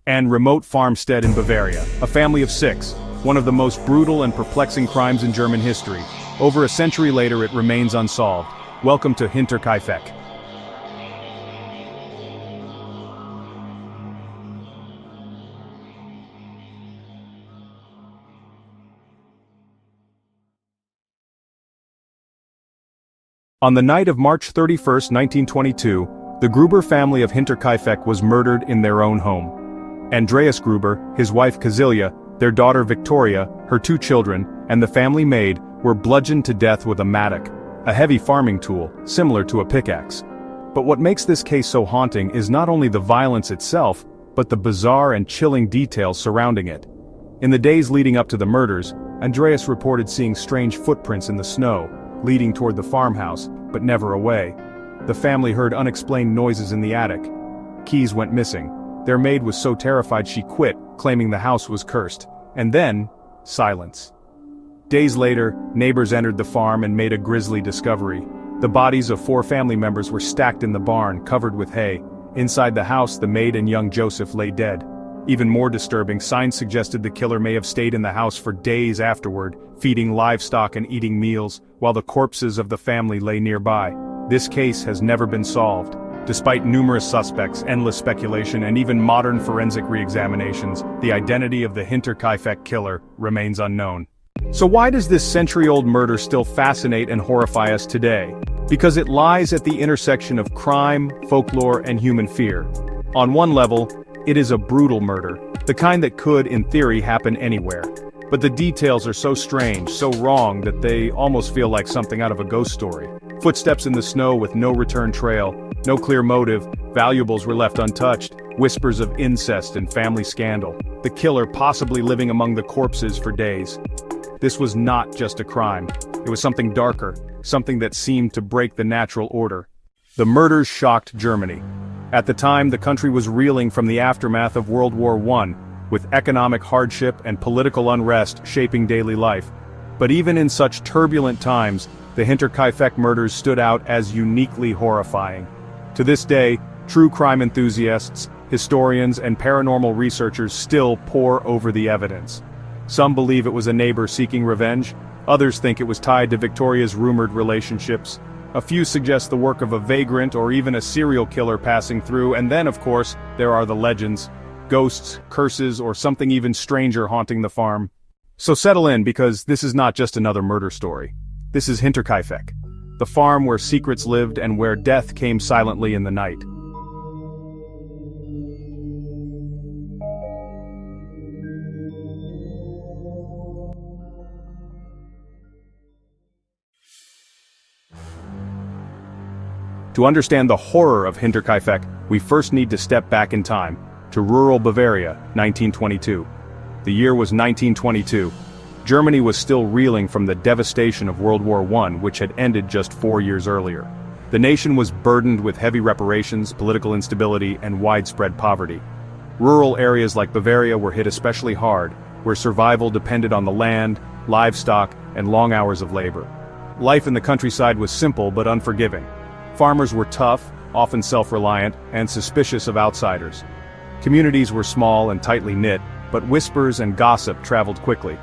and remote farmstead in Bavaria, a family of 6, one of the most brutal and perplexing crimes in German history. Over a century later it remains unsolved. Welcome to Hinterkaifeck. On the night of March 31, 1922, the Gruber family of Hinterkaifeck was murdered in their own home. Andreas Gruber, his wife Casilia, their daughter Victoria, her 2 children, and the family maid were bludgeoned to death with a mattock, a heavy farming tool, similar to a pickaxe. But what makes this case so haunting is not only the violence itself, but the bizarre and chilling details surrounding it. In the days leading up to the murders, Andreas reported seeing strange footprints in the snow, leading toward the farmhouse, but never away. The family heard unexplained noises in the attic. Keys went missing. Their maid was so terrified she quit, claiming the house was cursed. And then, silence. Days later, neighbors entered the farm and made a grisly discovery. The bodies of 4 family members were stacked in the barn, covered with hay. Inside the house, the maid and young Joseph lay dead. Even more disturbing, signs suggested the killer may have stayed in the house for days afterward, feeding livestock and eating meals, while the corpses of the family lay nearby. This case has never been solved. Despite numerous suspects, endless speculation, and even modern forensic re-examinations, the identity of the Hinterkaifeck killer remains unknown. So why does this century-old murder still fascinate and horrify us today? Because it lies at the intersection of crime, folklore, and human fear. On one level, it is a brutal murder, the kind that could, in theory, happen anywhere. But the details are so strange, so wrong, that they almost feel like something out of a ghost story. Footsteps in the snow with no return trail, no clear motive, valuables were left untouched, whispers of incest and family scandal, the killer possibly living among the corpses for days. This was not just a crime. It was something darker, something that seemed to break the natural order. The murders shocked Germany. At the time, the country was reeling from the aftermath of World War I, with economic hardship and political unrest shaping daily life. But even in such turbulent times, the Hinterkaifeck murders stood out as uniquely horrifying. To this day, true crime enthusiasts, historians, and paranormal researchers still pore over the evidence. Some believe it was a neighbor seeking revenge, others think it was tied to Victoria's rumored relationships. A few suggest the work of a vagrant or even a serial killer passing through, and then, of course, there are the legends. Ghosts, curses, or something even stranger haunting the farm. So settle in, because this is not just another murder story. This is Hinterkaifeck, the farm where secrets lived and where death came silently in the night. To understand the horror of Hinterkaifeck, we first need to step back in time, to rural Bavaria, 1922. The year was 1922. Germany was still reeling from the devastation of World War I, which had ended just 4 years earlier. The nation was burdened with heavy reparations, political instability, and widespread poverty. Rural areas like Bavaria were hit especially hard, where survival depended on the land, livestock, and long hours of labor. Life in the countryside was simple but unforgiving. Farmers were tough, often self-reliant, and suspicious of outsiders. Communities were small and tightly knit, but whispers and gossip traveled quickly.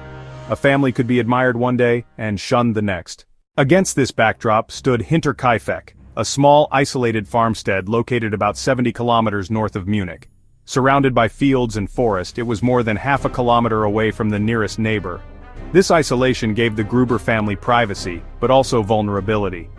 A family could be admired one day and shunned the next. Against this backdrop stood Hinterkaifeck, a small isolated farmstead located about 70 kilometers north of Munich. Surrounded by fields and forest, it was more than half a kilometer away from the nearest neighbor. This isolation gave the Gruber family privacy, but also vulnerability.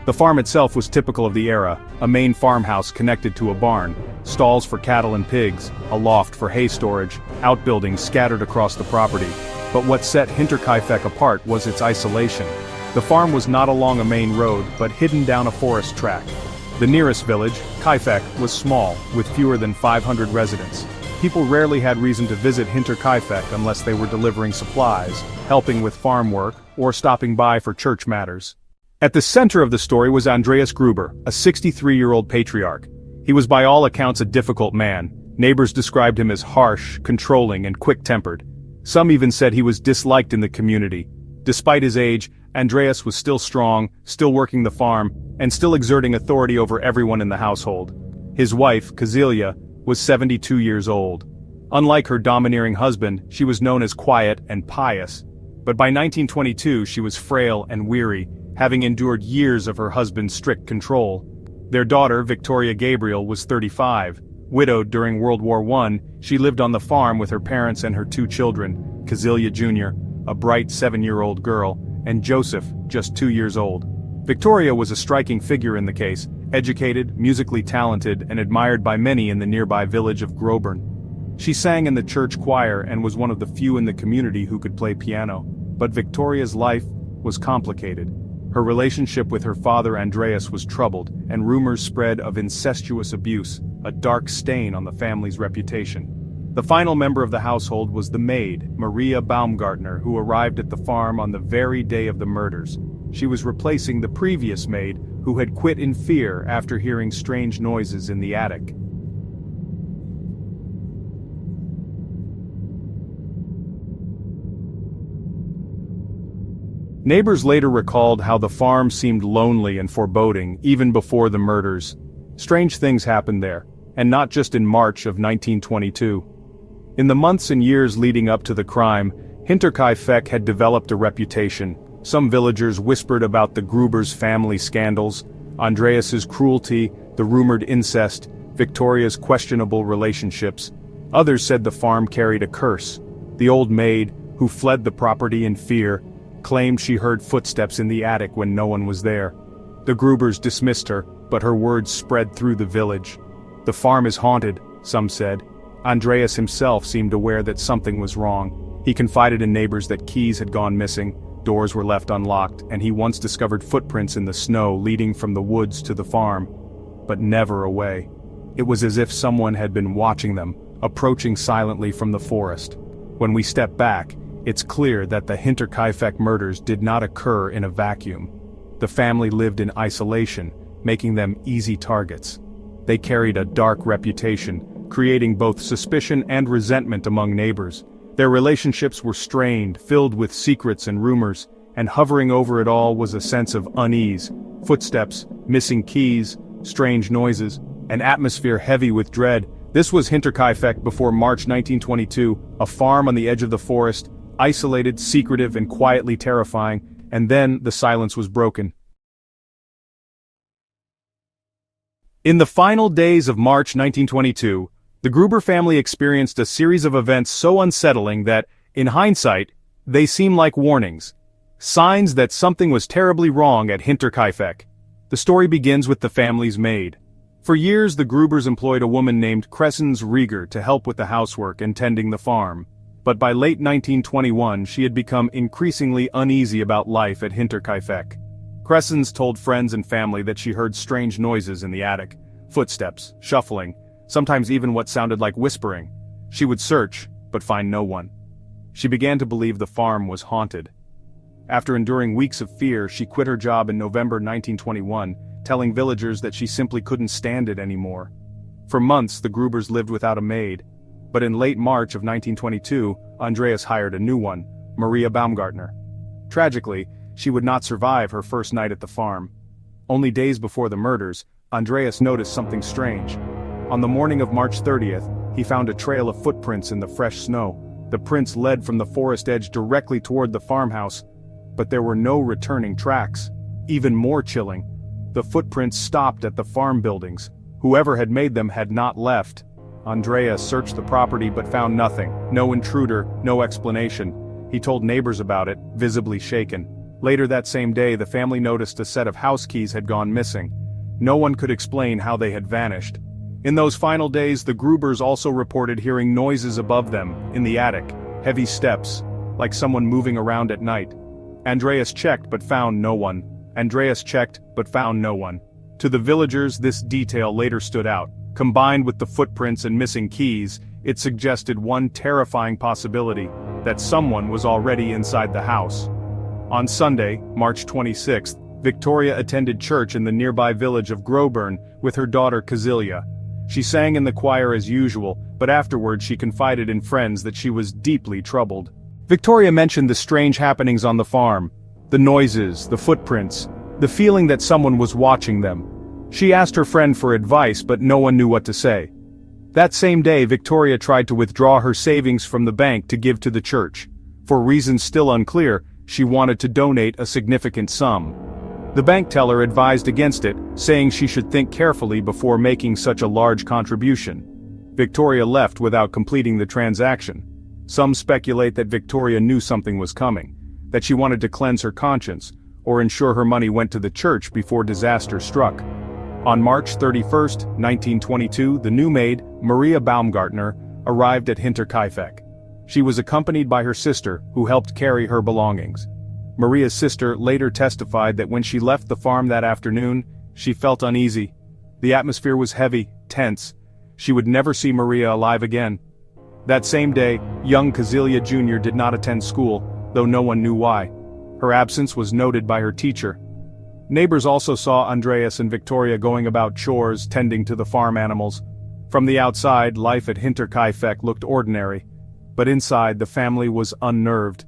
The farm itself was typical of the era, a main farmhouse connected to a barn, stalls for cattle and pigs, a loft for hay storage, outbuildings scattered across the property. But what set Hinterkaifeck apart was its isolation. The farm was not along a main road, but hidden down a forest track. The nearest village, Kaifeck, was small, with fewer than 500 residents. People rarely had reason to visit Hinterkaifeck unless they were delivering supplies, helping with farm work, or stopping by for church matters. At the center of the story was Andreas Gruber, a 63-year-old patriarch. He was by all accounts a difficult man. Neighbors described him as harsh, controlling, and quick-tempered. Some even said he was disliked in the community. Despite his age, Andreas was still strong, still working the farm, and still exerting authority over everyone in the household. His wife, Kazilia, was 72 years old. Unlike her domineering husband, she was known as quiet and pious. But by 1922 she was frail and weary, having endured years of her husband's strict control. Their daughter, Victoria Gabriel, was 35. Widowed during World War I, she lived on the farm with her parents and her two children, Kazilia Jr., a bright 7-year-old girl, and Joseph, just 2 years old. Victoria was a striking figure in the case, educated, musically talented, and admired by many in the nearby village of Groburn. She sang in the church choir and was one of the few in the community who could play piano. But Victoria's life was complicated. Her relationship with her father Andreas was troubled, and rumors spread of incestuous abuse, a dark stain on the family's reputation. The final member of the household was the maid, Maria Baumgartner, who arrived at the farm on the very day of the murders. She was replacing the previous maid, who had quit in fear after hearing strange noises in the attic. Neighbors later recalled how the farm seemed lonely and foreboding even before the murders. Strange things happened there, and not just in March of 1922. In the months and years leading up to the crime, Hinterkaifeck had developed a reputation. Some villagers whispered about the Gruber's family scandals, Andreas's cruelty, the rumored incest, Victoria's questionable relationships. Others said the farm carried a curse. The old maid, who fled the property in fear, claimed she heard footsteps in the attic when no one was there. The Grubers dismissed her, but her words spread through the village. The farm is haunted, some said. Andreas himself seemed aware that something was wrong. He confided in neighbors that keys had gone missing, doors were left unlocked, and he once discovered footprints in the snow leading from the woods to the farm. But never away. It was as if someone had been watching them, approaching silently from the forest. When we step back, it's clear that the Hinterkaifeck murders did not occur in a vacuum. The family lived in isolation, making them easy targets. They carried a dark reputation, creating both suspicion and resentment among neighbors. Their relationships were strained, filled with secrets and rumors, and hovering over it all was a sense of unease. Footsteps, missing keys, strange noises, an atmosphere heavy with dread. This was Hinterkaifeck before March 1922, a farm on the edge of the forest, isolated, secretive, and quietly terrifying, and then the silence was broken. In the final days of March 1922, the Gruber family experienced a series of events so unsettling that, in hindsight, they seem like warnings. Signs that something was terribly wrong at Hinterkaifeck. The story begins with the family's maid. For years the Grubers employed a woman named Cressens Rieger to help with the housework and tending the farm. But by late 1921 she had become increasingly uneasy about life at Hinterkaifeck. Cressens told friends and family that she heard strange noises in the attic, footsteps, shuffling, sometimes even what sounded like whispering. She would search, but find no one. She began to believe the farm was haunted. After enduring weeks of fear, she quit her job in November 1921, telling villagers that she simply couldn't stand it anymore. For months the Grubers lived without a maid. But in late March of 1922, Andreas hired a new one, Maria Baumgartner. Tragically, she would not survive her first night at the farm. Only days before the murders, Andreas noticed something strange. On the morning of March 30th, he found a trail of footprints in the fresh snow. The prints led from the forest edge directly toward the farmhouse, but there were no returning tracks. Even more chilling, the footprints stopped at the farm buildings. Whoever had made them had not left. Andreas searched the property but found nothing, no intruder, no explanation. He told neighbors about it, visibly shaken. Later that same day the family noticed a set of house keys had gone missing. No one could explain how they had vanished. In those final days the Grubers also reported hearing noises above them, in the attic, heavy steps, like someone moving around at night. Andreas checked but found no one. To the villagers this detail later stood out. Combined with the footprints and missing keys, it suggested one terrifying possibility, that someone was already inside the house. On Sunday, March 26th, Victoria attended church in the nearby village of Groburn with her daughter Kazilia. She sang in the choir as usual, but afterward she confided in friends that she was deeply troubled. Victoria mentioned the strange happenings on the farm. The noises, the footprints, the feeling that someone was watching them. She asked her friend for advice, but no one knew what to say. That same day, Victoria tried to withdraw her savings from the bank to give to the church. For reasons still unclear, she wanted to donate a significant sum. The bank teller advised against it, saying she should think carefully before making such a large contribution. Victoria left without completing the transaction. Some speculate that Victoria knew something was coming, that she wanted to cleanse her conscience, or ensure her money went to the church before disaster struck. On March 31, 1922, the new maid, Maria Baumgartner, arrived at Hinterkaifeck. She was accompanied by her sister, who helped carry her belongings. Maria's sister later testified that when she left the farm that afternoon, she felt uneasy. The atmosphere was heavy, tense. She would never see Maria alive again. That same day, young Kazilia Jr. did not attend school, though no one knew why. Her absence was noted by her teacher. Neighbors also saw Andreas and Victoria going about chores, tending to the farm animals. From the outside, life at Hinterkaifeck looked ordinary, but inside the family was unnerved.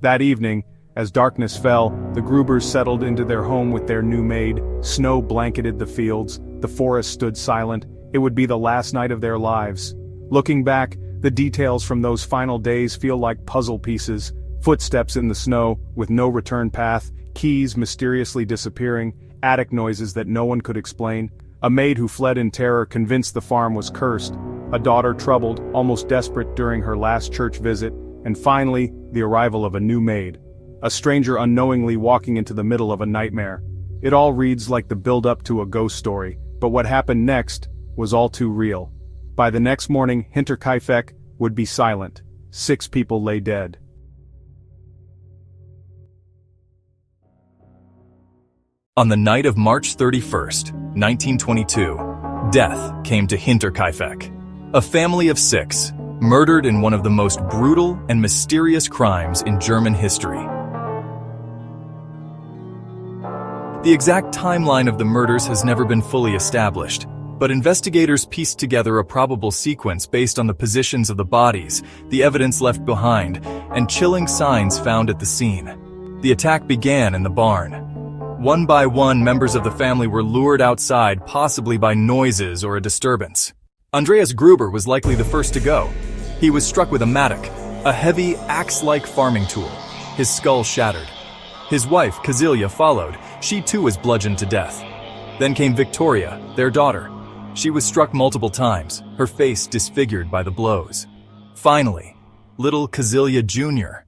That evening, as darkness fell, the Grubers settled into their home with their new maid. Snow blanketed the fields, the forest stood silent. It would be the last night of their lives. Looking back, the details from those final days feel like puzzle pieces. Footsteps in the snow, with no return path, keys mysteriously disappearing, attic noises that no one could explain, a maid who fled in terror convinced the farm was cursed, a daughter troubled, almost desperate during her last church visit, and finally, the arrival of a new maid. A stranger unknowingly walking into the middle of a nightmare. It all reads like the build-up to a ghost story, but what happened next was all too real. By the next morning, Hinterkaifeck would be silent. 6 people lay dead. On the night of March 31st, 1922, death came to Hinterkaifeck. A family of 6, murdered in one of the most brutal and mysterious crimes in German history. The exact timeline of the murders has never been fully established, but investigators pieced together a probable sequence based on the positions of the bodies, the evidence left behind, and chilling signs found at the scene. The attack began in the barn. One by one, members of the family were lured outside, possibly by noises or a disturbance. Andreas Gruber was likely the first to go. He was struck with a mattock, a heavy, axe-like farming tool. His skull shattered. His wife, Kazilia, followed. She too was bludgeoned to death. Then came Victoria, their daughter. She was struck multiple times, her face disfigured by the blows. Finally, little Kazilia Jr.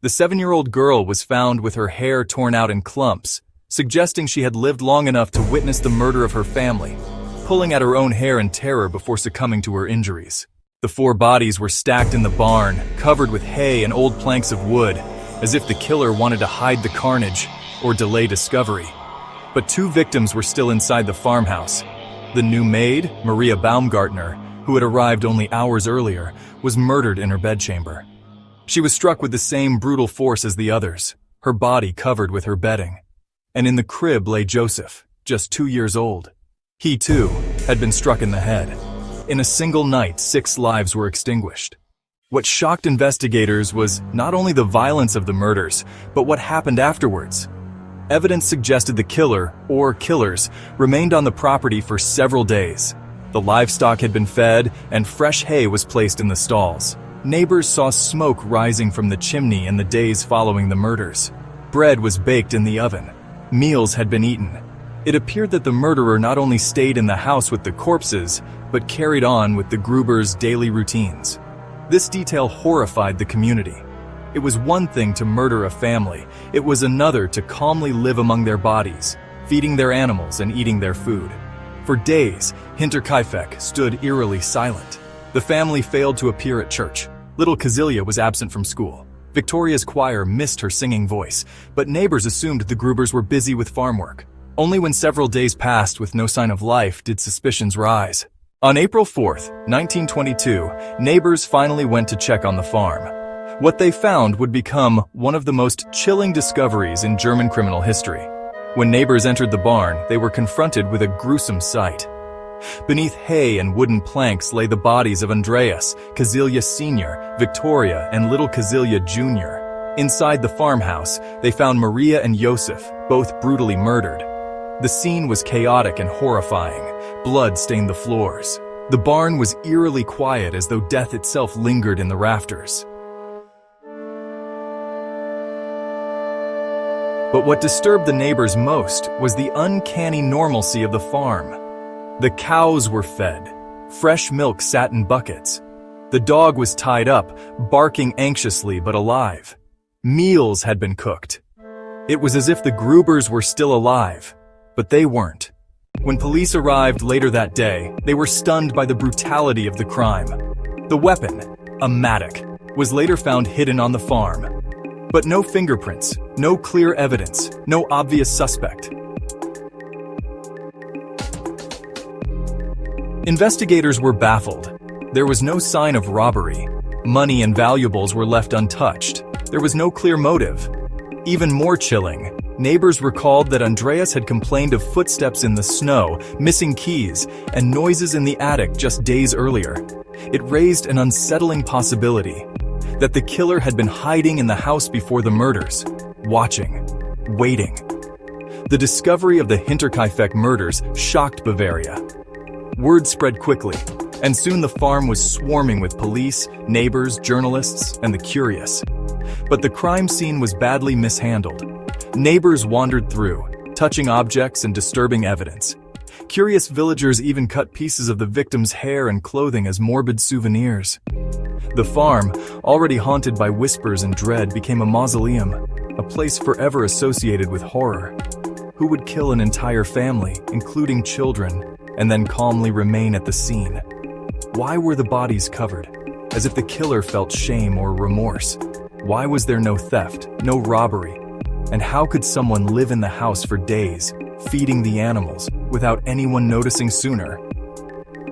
The 7-year-old girl was found with her hair torn out in clumps, suggesting she had lived long enough to witness the murder of her family, pulling at her own hair in terror before succumbing to her injuries. The 4 bodies were stacked in the barn, covered with hay and old planks of wood, as if the killer wanted to hide the carnage or delay discovery. But 2 victims were still inside the farmhouse. The new maid, Maria Baumgartner, who had arrived only hours earlier, was murdered in her bedchamber. She was struck with the same brutal force as the others, her body covered with her bedding. And in the crib lay Joseph, just 2 years old. He, too, had been struck in the head. In a single night, 6 lives were extinguished. What shocked investigators was not only the violence of the murders, but what happened afterwards. Evidence suggested the killer, or killers, remained on the property for several days. The livestock had been fed, and fresh hay was placed in the stalls. Neighbors saw smoke rising from the chimney in the days following the murders. Bread was baked in the oven. Meals had been eaten. It appeared that the murderer not only stayed in the house with the corpses, but carried on with the Grubers' daily routines. This detail horrified the community. It was one thing to murder a family, it was another to calmly live among their bodies, feeding their animals and eating their food. For days, Hinterkaifeck stood eerily silent. The family failed to appear at church. Little Kazilia was absent from school. Victoria's choir missed her singing voice, but neighbors assumed the Grubers were busy with farm work. Only when several days passed with no sign of life did suspicions rise. On April 4th, 1922, neighbors finally went to check on the farm. What they found would become one of the most chilling discoveries in German criminal history. When neighbors entered the barn, they were confronted with a gruesome sight. Beneath hay and wooden planks lay the bodies of Andreas, Kazilia Sr., Victoria, and little Kazilia Jr. Inside the farmhouse, they found Maria and Josef, both brutally murdered. The scene was chaotic and horrifying. Blood stained the floors. The barn was eerily quiet, as though death itself lingered in the rafters. But what disturbed the neighbors most was the uncanny normalcy of the farm. The cows were fed. Fresh milk sat in buckets. The dog was tied up, barking anxiously but alive. Meals had been cooked. It was as if the Grubers were still alive, but they weren't. When police arrived later that day, they were stunned by the brutality of the crime. The weapon, a mattock, was later found hidden on the farm. But no fingerprints, no clear evidence, no obvious suspect. Investigators were baffled. There was no sign of robbery. Money and valuables were left untouched. There was no clear motive. Even more chilling, neighbors recalled that Andreas had complained of footsteps in the snow, missing keys, and noises in the attic just days earlier. It raised an unsettling possibility that the killer had been hiding in the house before the murders, watching, waiting. The discovery of the Hinterkaifeck murders shocked Bavaria. Word spread quickly, and soon the farm was swarming with police, neighbors, journalists, and the curious. But the crime scene was badly mishandled. Neighbors wandered through, touching objects and disturbing evidence. Curious villagers even cut pieces of the victim's hair and clothing as morbid souvenirs. The farm, already haunted by whispers and dread, became a mausoleum, a place forever associated with horror. Who would kill an entire family, including children, and then calmly remain at the scene? Why were the bodies covered, as if the killer felt shame or remorse? Why was there no theft, no robbery? And how could someone live in the house for days, feeding the animals, without anyone noticing sooner?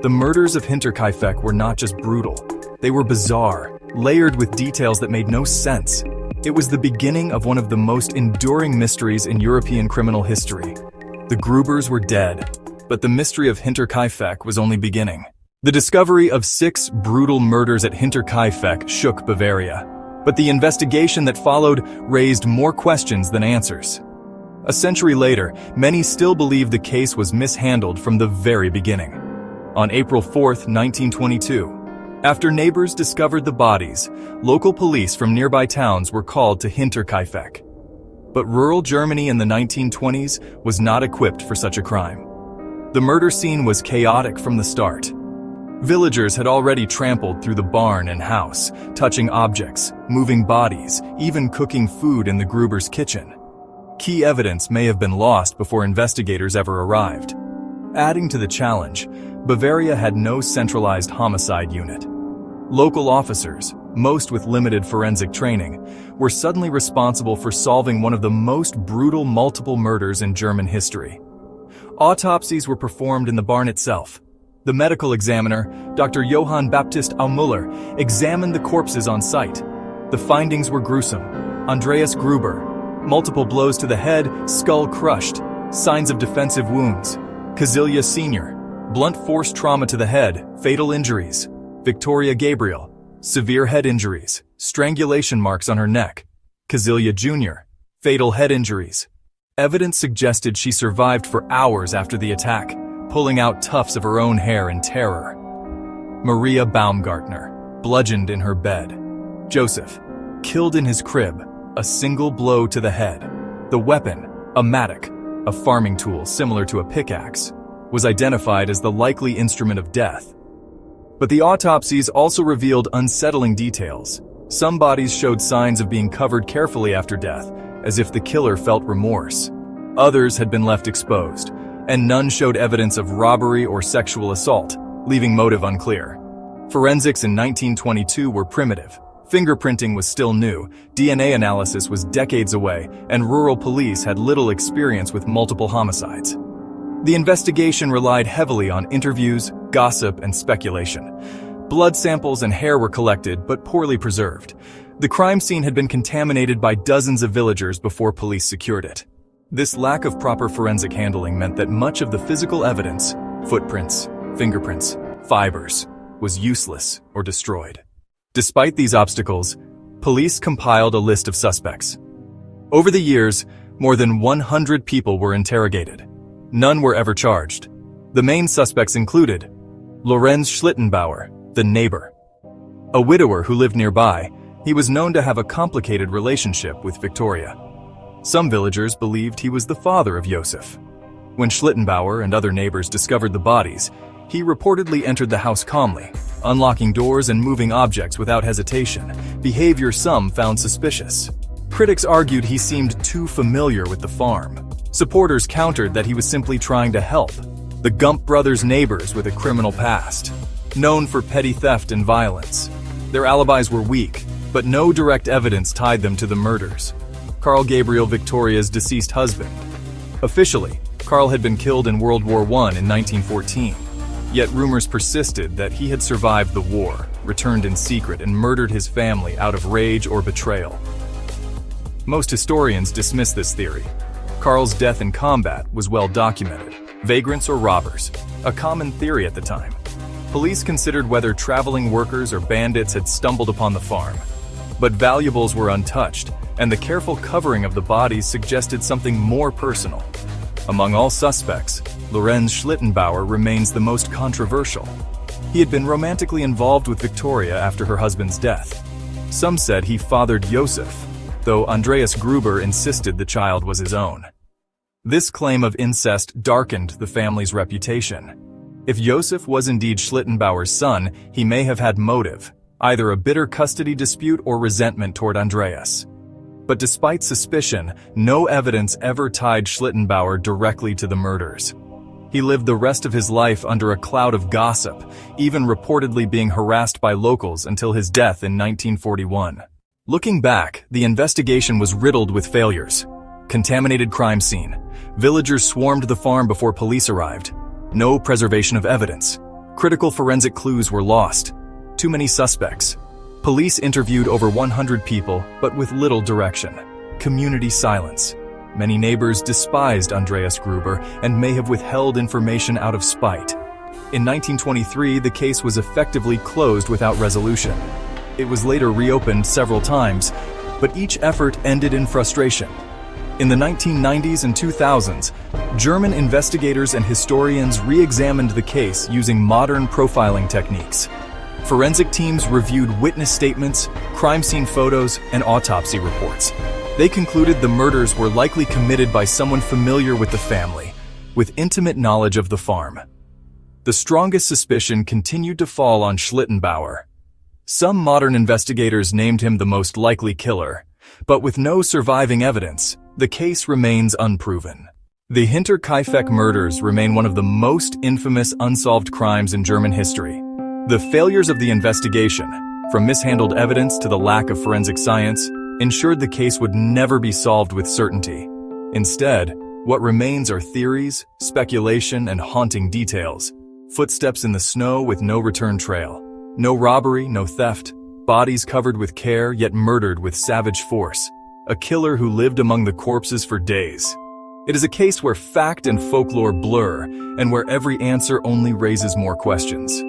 The murders of Hinterkaifeck were not just brutal. They were bizarre, layered with details that made no sense. It was the beginning of one of the most enduring mysteries in European criminal history. The Grubers were dead, but the mystery of Hinterkaifeck was only beginning. The discovery of 6 brutal murders at Hinterkaifeck shook Bavaria, but the investigation that followed raised more questions than answers. A century later, many still believe the case was mishandled from the very beginning. On April 4, 1922, after neighbors discovered the bodies, local police from nearby towns were called to Hinterkaifeck. But rural Germany in the 1920s was not equipped for such a crime. The murder scene was chaotic from the start. Villagers had already trampled through the barn and house, touching objects, moving bodies, even cooking food in the Gruber's kitchen. Key evidence may have been lost before investigators ever arrived. Adding to the challenge, Bavaria had no centralized homicide unit. Local officers, most with limited forensic training, were suddenly responsible for solving one of the most brutal multiple murders in German history. Autopsies were performed in the barn itself. The medical examiner, Dr. Johann Baptist Aumüller, examined the corpses on site. The findings were gruesome. Andreas Gruber, multiple blows to the head, skull crushed, signs of defensive wounds. Kazilia Sr., blunt force trauma to the head, fatal injuries. Victoria Gabriel, severe head injuries, strangulation marks on her neck. Kazilia Jr., fatal head injuries. Evidence suggested she survived for hours after the attack, pulling out tufts of her own hair in terror. Maria Baumgartner, bludgeoned in her bed. Joseph, killed in his crib, a single blow to the head. The weapon, a mattock, a farming tool similar to a pickaxe, was identified as the likely instrument of death. But the autopsies also revealed unsettling details. Some bodies showed signs of being covered carefully after death, as if the killer felt remorse. Others had been left exposed, and none showed evidence of robbery or sexual assault, leaving motive unclear. Forensics in 1922 were primitive. Fingerprinting was still new, DNA analysis was decades away, and rural police had little experience with multiple homicides. The investigation relied heavily on interviews, gossip, and speculation. Blood samples and hair were collected, but poorly preserved. The crime scene had been contaminated by dozens of villagers before police secured it. This lack of proper forensic handling meant that much of the physical evidence, footprints, fingerprints, fibers, was useless or destroyed. Despite these obstacles, Police compiled a list of suspects. Over the years, more than 100 people were interrogated. None were ever charged. The main suspects included Lorenz Schlittenbauer, the neighbor. A widower who lived nearby, he was known to have a complicated relationship with Victoria. Some villagers believed he was the father of Josef. When Schlittenbauer and other neighbors discovered the bodies, he reportedly entered the house calmly, unlocking doors and moving objects without hesitation, behavior some found suspicious. Critics argued he seemed too familiar with the farm. Supporters countered that he was simply trying to help. The Gump brothers' neighbors with a criminal past, known for petty theft and violence. Their alibis were weak, but no direct evidence tied them to the murders. Carl Gabriel Victoria's deceased husband. Officially, Carl had been killed in World War I in 1914. Yet rumors persisted that he had survived the war, returned in secret, and murdered his family out of rage or betrayal. Most historians dismiss this theory. Carl's death in combat was well documented. Vagrants or robbers, a common theory at the time. Police considered whether traveling workers or bandits had stumbled upon the farm. But valuables were untouched, and the careful covering of the bodies suggested something more personal. Among all suspects, Lorenz Schlittenbauer remains the most controversial. He had been romantically involved with Victoria after her husband's death. Some said he fathered Josef, though Andreas Gruber insisted the child was his own. This claim of incest darkened the family's reputation. If Josef was indeed Schlittenbauer's son, he may have had motive, either a bitter custody dispute or resentment toward Andreas. But despite suspicion, no evidence ever tied Schlittenbauer directly to the murders. He lived the rest of his life under a cloud of gossip, even reportedly being harassed by locals until his death in 1941. Looking back, the investigation was riddled with failures. Contaminated crime scene. Villagers swarmed the farm before police arrived. No preservation of evidence. Critical forensic clues were lost. Too many suspects. Police interviewed over 100 people, but with little direction. Community silence. Many neighbors despised Andreas Gruber and may have withheld information out of spite. In 1923, the case was effectively closed without resolution. It was later reopened several times, but each effort ended in frustration. In the 1990s and 2000s, German investigators and historians re-examined the case using modern profiling techniques. Forensic teams reviewed witness statements, crime scene photos, and autopsy reports. They concluded the murders were likely committed by someone familiar with the family, with intimate knowledge of the farm. The strongest suspicion continued to fall on Schlittenbauer. Some modern investigators named him the most likely killer, but with no surviving evidence, the case remains unproven. The Hinterkaifeck murders remain one of the most infamous unsolved crimes in German history. The failures of the investigation, from mishandled evidence to the lack of forensic science, ensured the case would never be solved with certainty. Instead, what remains are theories, speculation, and haunting details. Footsteps in the snow with no return trail. No robbery, no theft. Bodies covered with care yet murdered with savage force. A killer who lived among the corpses for days. It is a case where fact and folklore blur, and where every answer only raises more questions.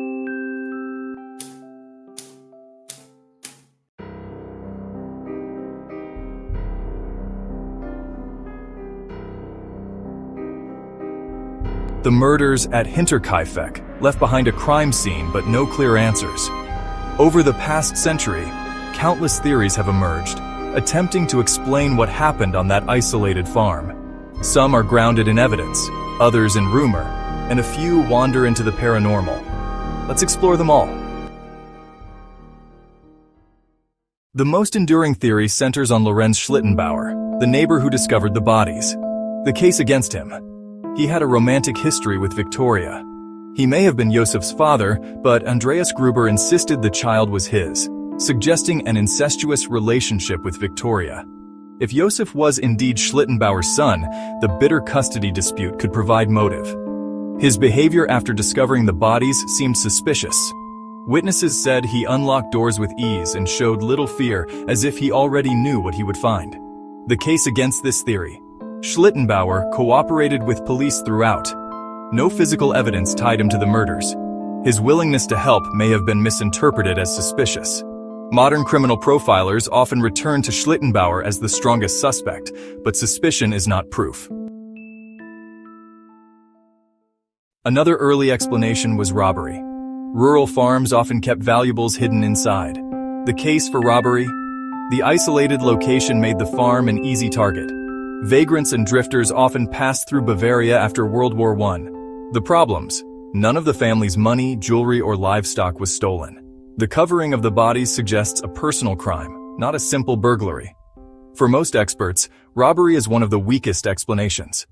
The murders at Hinterkaifeck left behind a crime scene but no clear answers. Over the past century, countless theories have emerged, attempting to explain what happened on that isolated farm. Some are grounded in evidence, others in rumor, and a few wander into the paranormal. Let's explore them all. The most enduring theory centers on Lorenz Schlittenbauer, the neighbor who discovered the bodies. The case against him. He had a romantic history with Victoria. He may have been Josef's father, but Andreas Gruber insisted the child was his, suggesting an incestuous relationship with Victoria. If Josef was indeed Schlittenbauer's son, the bitter custody dispute could provide motive. His behavior after discovering the bodies seemed suspicious. Witnesses said he unlocked doors with ease and showed little fear, as if he already knew what he would find. The case against this theory. Schlittenbauer cooperated with police throughout. No physical evidence tied him to the murders. His willingness to help may have been misinterpreted as suspicious. Modern criminal profilers often return to Schlittenbauer as the strongest suspect, but suspicion is not proof. Another early explanation was robbery. Rural farms often kept valuables hidden inside. The case for robbery? The isolated location made the farm an easy target. Vagrants and drifters often passed through Bavaria after World War I. The problems? None of the family's money, jewelry, or livestock was stolen. The covering of the bodies suggests a personal crime, not a simple burglary. For most experts, robbery is one of the weakest explanations.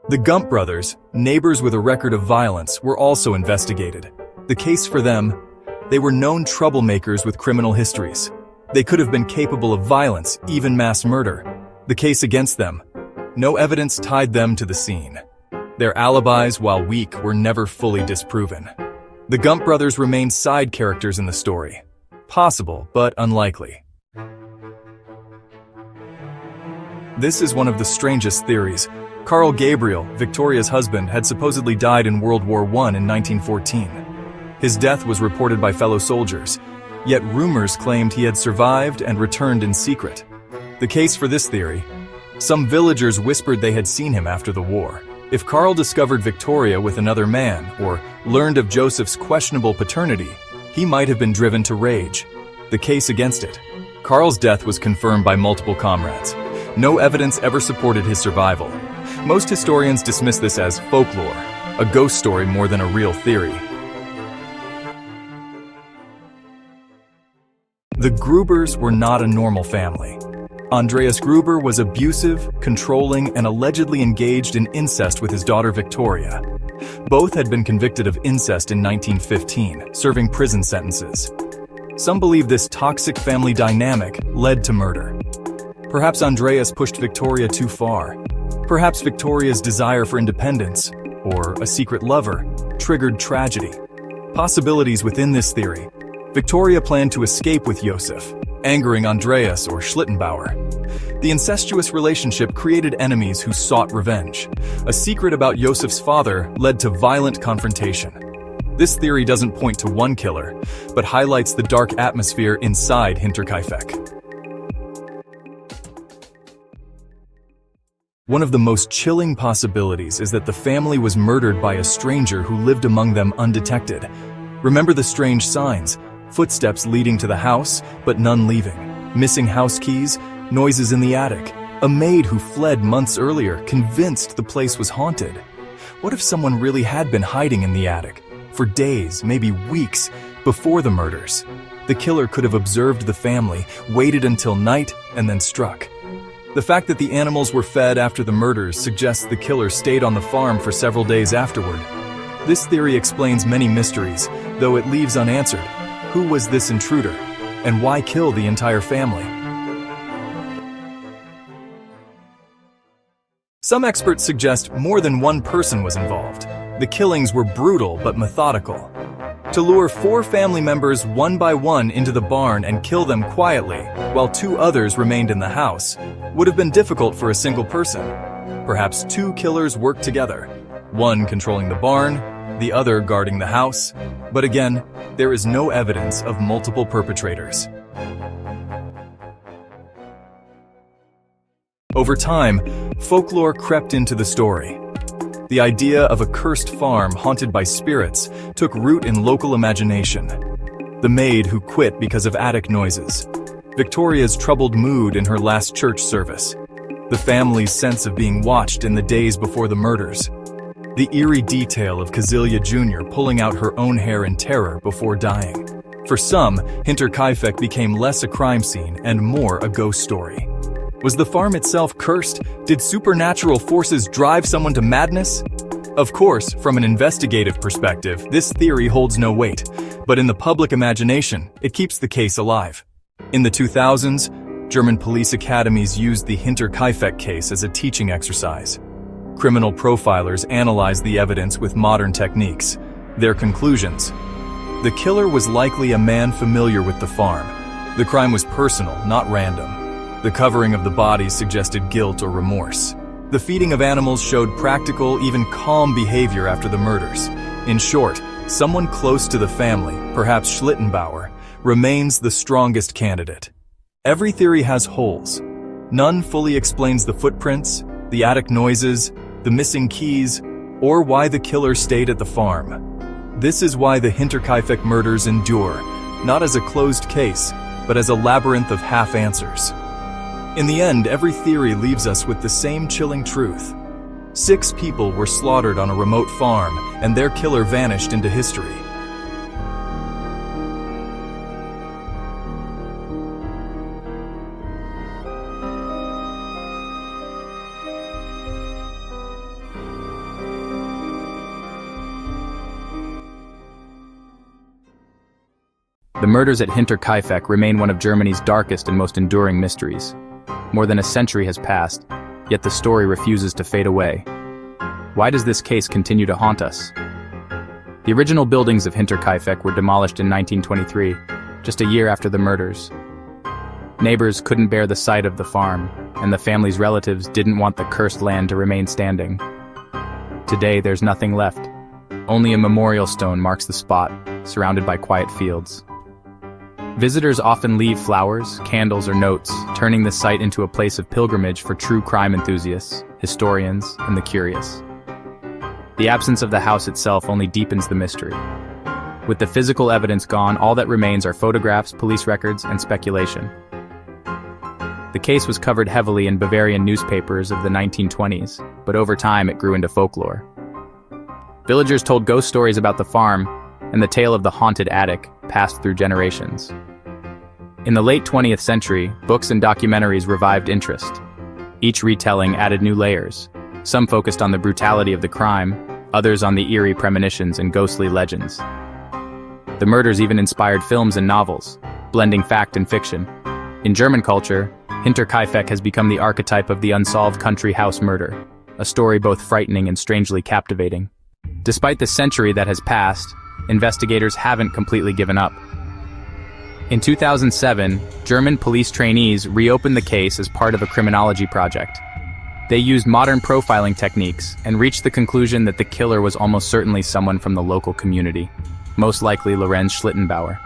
The Gump brothers, neighbors with a record of violence, were also investigated. The case for them? They were known troublemakers with criminal histories. They could have been capable of violence, even mass murder. The case against them? No evidence tied them to the scene. Their alibis, while weak, were never fully disproven. The Gump brothers remain side characters in the story. Possible, but unlikely. This is one of the strangest theories. Carl Gabriel, Victoria's husband, had supposedly died in World War I in 1914. His death was reported by fellow soldiers, yet rumors claimed he had survived and returned in secret. The case for this theory? Some villagers whispered they had seen him after the war. If Carl discovered Victoria with another man, or learned of Joseph's questionable paternity, he might have been driven to rage. The case against it? Carl's death was confirmed by multiple comrades. No evidence ever supported his survival. Most historians dismiss this as folklore, a ghost story more than a real theory. The Grubers were not a normal family. Andreas Gruber was abusive, controlling, and allegedly engaged in incest with his daughter Victoria. Both had been convicted of incest in 1915, serving prison sentences. Some believe this toxic family dynamic led to murder. Perhaps Andreas pushed Victoria too far. Perhaps Victoria's desire for independence, or a secret lover, triggered tragedy. Possibilities within this theory. Victoria planned to escape with Josef, angering Andreas or Schlittenbauer. The incestuous relationship created enemies who sought revenge. A secret about Josef's father led to violent confrontation. This theory doesn't point to one killer, but highlights the dark atmosphere inside Hinterkaifeck. One of the most chilling possibilities is that the family was murdered by a stranger who lived among them undetected. Remember the strange signs? Footsteps leading to the house, but none leaving. Missing house keys, noises in the attic. A maid who fled months earlier, convinced the place was haunted. What if someone really had been hiding in the attic for days, maybe weeks, before the murders? The killer could have observed the family, waited until night, and then struck. The fact that the animals were fed after the murders suggests the killer stayed on the farm for several days afterward. This theory explains many mysteries, though it leaves unanswered. Who was this intruder? And why kill the entire family? Some experts suggest more than one person was involved. The killings were brutal but methodical. To lure 4 family members one by one into the barn and kill them quietly, while 2 others remained in the house, would have been difficult for a single person. Perhaps 2 killers worked together, one controlling the barn, the other guarding the house. But again, there is no evidence of multiple perpetrators. Over time, folklore crept into the story. The idea of a cursed farm haunted by spirits took root in local imagination. The maid who quit because of attic noises. Victoria's troubled mood in her last church service. The family's sense of being watched in the days before the murders. The eerie detail of Kazilia Jr. pulling out her own hair in terror before dying. For some, Hinterkaifeck became less a crime scene and more a ghost story. Was the farm itself cursed? Did supernatural forces drive someone to madness? Of course, from an investigative perspective, this theory holds no weight, but in the public imagination, it keeps the case alive. In the 2000s, German police academies used the Hinterkaifeck case as a teaching exercise. Criminal profilers analyzed the evidence with modern techniques. Their conclusions: the killer was likely a man familiar with the farm. The crime was personal, not random. The covering of the bodies suggested guilt or remorse. The feeding of animals showed practical, even calm behavior after the murders. In short, Someone close to the family, perhaps Schlittenbauer, remains the strongest candidate. Every theory has holes. None fully explains the footprints, the attic noises, the missing keys, or why the killer stayed at the farm. This is why the Hinterkaifeck murders endure, not as a closed case, but as a labyrinth of half-answers. In the end, every theory leaves us with the same chilling truth. 6 people were slaughtered on a remote farm, and their killer vanished into history. The murders at Hinterkaifeck remain one of Germany's darkest and most enduring mysteries. More than a century has passed, yet the story refuses to fade away. Why does this case continue to haunt us? The original buildings of Hinterkaifeck were demolished in 1923, just a year after the murders. Neighbors couldn't bear the sight of the farm, and the family's relatives didn't want the cursed land to remain standing. Today, there's nothing left. Only a memorial stone marks the spot, surrounded by quiet fields. Visitors often leave flowers, candles, or notes, turning the site into a place of pilgrimage for true crime enthusiasts, historians, and the curious. The absence of the house itself only deepens the mystery. With the physical evidence gone, all that remains are photographs, police records, and speculation. The case was covered heavily in Bavarian newspapers of the 1920s, but over time it grew into folklore. Villagers told ghost stories about the farm, and the tale of the haunted attic passed through generations. In the late 20th century, books and documentaries revived interest. Each retelling added new layers. Some focused on the brutality of the crime, others on the eerie premonitions and ghostly legends. The murders even inspired films and novels, blending fact and fiction. In German culture, Hinterkaifeck has become the archetype of the unsolved country house murder, a story both frightening and strangely captivating. Despite the century that has passed, investigators haven't completely given up. In 2007, German police trainees reopened the case as part of a criminology project. They used modern profiling techniques and reached the conclusion that the killer was almost certainly someone from the local community, most likely Lorenz Schlittenbauer.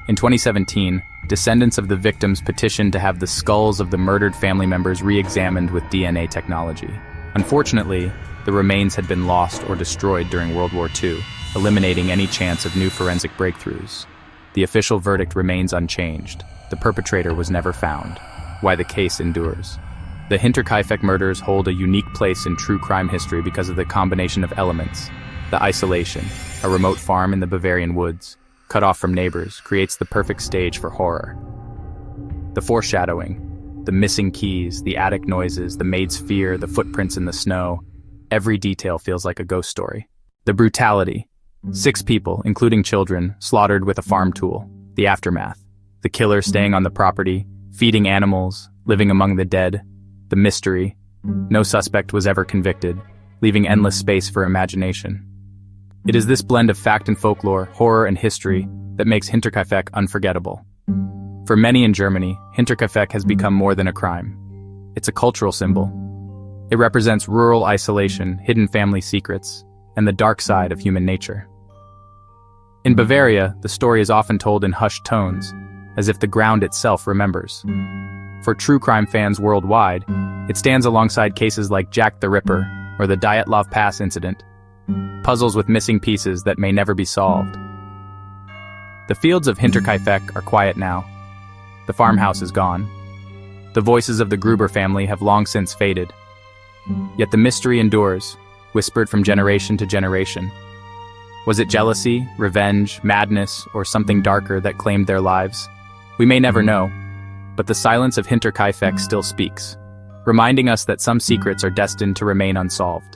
In 2017, descendants of the victims petitioned to have the skulls of the murdered family members re-examined with DNA technology. Unfortunately, the remains had been lost or destroyed during World War II, eliminating any chance of new forensic breakthroughs. The official verdict remains unchanged. The perpetrator was never found. Why the case endures. The Hinterkaifeck murders hold a unique place in true crime history because of the combination of elements. The isolation, a remote farm in the Bavarian woods, cut off from neighbors, creates the perfect stage for horror. The foreshadowing, the missing keys, the attic noises, the maid's fear, the footprints in the snow, every detail feels like a ghost story. The brutality, 6 people, including children, slaughtered with a farm tool. The aftermath, the killer staying on the property, feeding animals, living among the dead. The mystery, no suspect was ever convicted, leaving endless space for imagination. It is this blend of fact and folklore, horror and history, that makes Hinterkaifeck unforgettable. For many in Germany, Hinterkaifeck has become more than a crime. It's a cultural symbol. It represents rural isolation, hidden family secrets, and the dark side of human nature. In Bavaria, the story is often told in hushed tones, as if the ground itself remembers. For true crime fans worldwide, it stands alongside cases like Jack the Ripper or the Dyatlov Pass incident, puzzles with missing pieces that may never be solved. The fields of Hinterkaifeck are quiet now. The farmhouse is gone. The voices of the Gruber family have long since faded. Yet the mystery endures, whispered from generation to generation. Was it jealousy, revenge, madness, or something darker that claimed their lives? We may never know, but the silence of Hinterkaifeck still speaks, reminding us that some secrets are destined to remain unsolved.